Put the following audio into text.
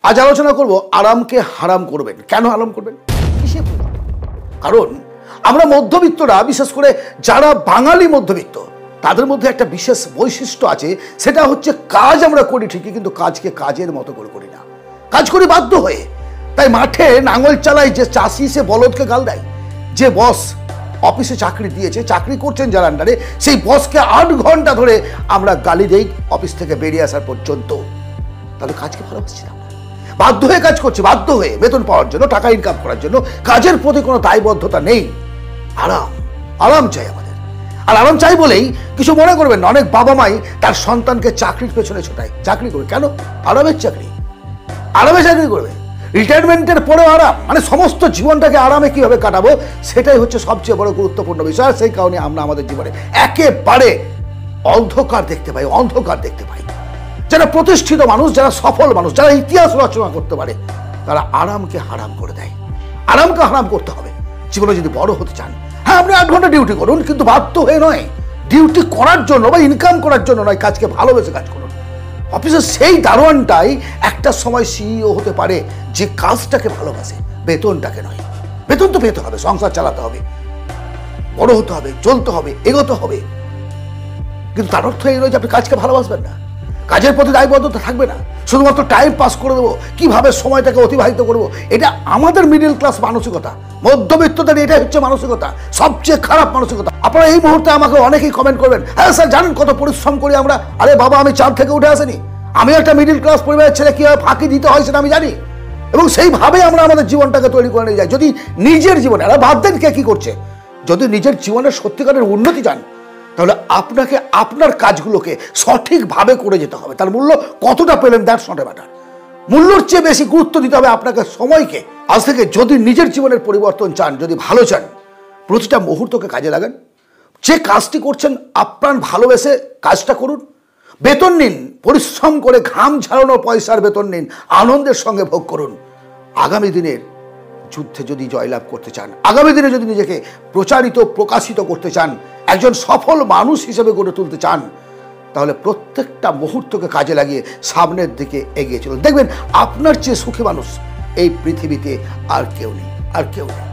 আজ আলোচনা করব আরামকে হারাম করবেন। কেন হারাম করবেন? কিসে? কারণ আমরা মধ্যবিত্তরা, বিশেষ করে যারা বাঙালি মধ্যবিত্ত, তাদের মধ্যে একটা বিশেষ বৈশিষ্ট্য আছে, সেটা হচ্ছে কাজ আমরা করি ঠিকই, কিন্তু কাজকে কাজের মতো করে করি না। কাজ করি বাধ্য হয়ে। তাই মাঠে নাঙল চালায় যে চাষি, সে বলদকে গাল দেয়। যে বস অফিসে চাকরি দিয়েছে, চাকরি করছেন যার আন্ডারে, সেই বসকে 8 ঘন্টা ধরে আমরা গালি দেই অফিস থেকে বেরিয়ে আসার পর্যন্ত। তাহলে কাজকে ভালোবাসছি না, বাধ্য হয়ে কাজ করছি, বাধ্য হয়ে বেতন পাওয়ার জন্য, টাকা ইনকাম করার জন্য। কাজের প্রতি কোনো দায়বদ্ধতা নেই। আরাম, আরাম চাই আমাদের। আর আরাম চাই বলেই কিছু মনে করবেন না, অনেক বাবা মাই তার সন্তানকে চাকরির পেছনে ছোটায়। চাকরি করবে কেন? আরামের চাকরি, আরামে চাকরি করবে। রিটায়ারমেন্টের পরেও আরাম, মানে সমস্ত জীবনটাকে আরামে কিভাবে কাটাবো, সেটাই হচ্ছে সবচেয়ে বড় গুরুত্বপূর্ণ বিষয়। আর সেই কারণে আমরা আমাদের জীবনে একেবারে অন্ধকার দেখতে পাই, অন্ধকার দেখতে পাই। যারা প্রতিষ্ঠিত মানুষ, যারা সফল মানুষ, যারা ইতিহাস রচনা করতে পারে, তারা আরামকে হারাম করে দেয়। আরামকে হারাম করতে হবে জীবনে যদি বড় হতে চান। হ্যাঁ, আপনি 8 ঘন্টা ডিউটি করুন, কিন্তু বাধ্য হয়ে নয়। ডিউটি করার জন্য বা ইনকাম করার জন্য নয়, কাজকে ভালোবেসে কাজ করুন। অফিসের সেই দারোয়ানটাই একটা সময় সিইও হতে পারে, যে কাজটাকে ভালোবাসে, বেতনটাকে নয়। বেতন তো পেতে হবে, সংসার চালাতে হবে, বড় হতে হবে, চলতে হবে, এগোতে হবে, কিন্তু তার অর্থ এই নয় যে আপনি কাজকে ভালোবাসবেন না, কাজের প্রতি দায়বদ্ধতা থাকবে না, শুধুমাত্র টাইম পাস করে দেবো, কিভাবে সময়টাকে অতিবাহিত করবো। এটা আমাদের মিডল ক্লাস মানসিকতা, মধ্যবিত্তদের এটাই হচ্ছে মানসিকতা, সবচেয়ে খারাপ মানসিকতা। আপনারা এই মুহূর্তে আমাকে অনেকেই কমেন্ট করবেন, হ্যাঁ স্যার জানেন কত পরিশ্রম করি আমরা। আরে বাবা, আমি চাঁদ থেকে উঠে আসিনি, আমি একটা মিডল ক্লাস পরিবারের ছেলে, কিভাবে ফাঁকি দিতে হয় সেটা আমি জানি, এবং সেইভাবে আমরা আমাদের জীবনটাকে তৈরি করে নিয়ে যাই। যদি নিজের জীবনে, আর বাদ দেন কে কি করছে, যদি নিজের জীবনের সত্যিকারের উন্নতি চান, তাহলে আপনাকে আপনার কাজগুলোকে সঠিকভাবে করে যেতে হবে। তার মূল্য কতটা পেলেন, দ্যাটস নট এ ম্যাটার। মূল্যর চেয়ে বেশি গুরুত্ব দিতে হবে আপনাকে সময়কে। আজ থেকে যদি নিজের জীবনের পরিবর্তন চান, যদি ভালো চান, প্রতিটা মুহূর্তকে কাজে লাগান। যে কাজটি করছেন আপ্রাণ ভালোবেসে কাজটা করুন। বেতন নিন, পরিশ্রম করে ঘাম ঝাড়ানো পয়সার বেতন নিন, আনন্দের সঙ্গে ভোগ করুন। আগামী দিনের যুদ্ধে যদি জয়লাভ করতে চান, আগামী দিনে যদি নিজেকে প্রচারিত, প্রকাশিত করতে চান, একজন সফল মানুষ হিসেবে গড়ে তুলতে চান, তাহলে প্রত্যেকটা মুহূর্তকে কাজে লাগিয়ে সামনের দিকে এগিয়ে চলুন। দেখবেন আপনার চেয়ে সুখী মানুষ এই পৃথিবীতে আর কেউ নেই, আর কেউ নেই।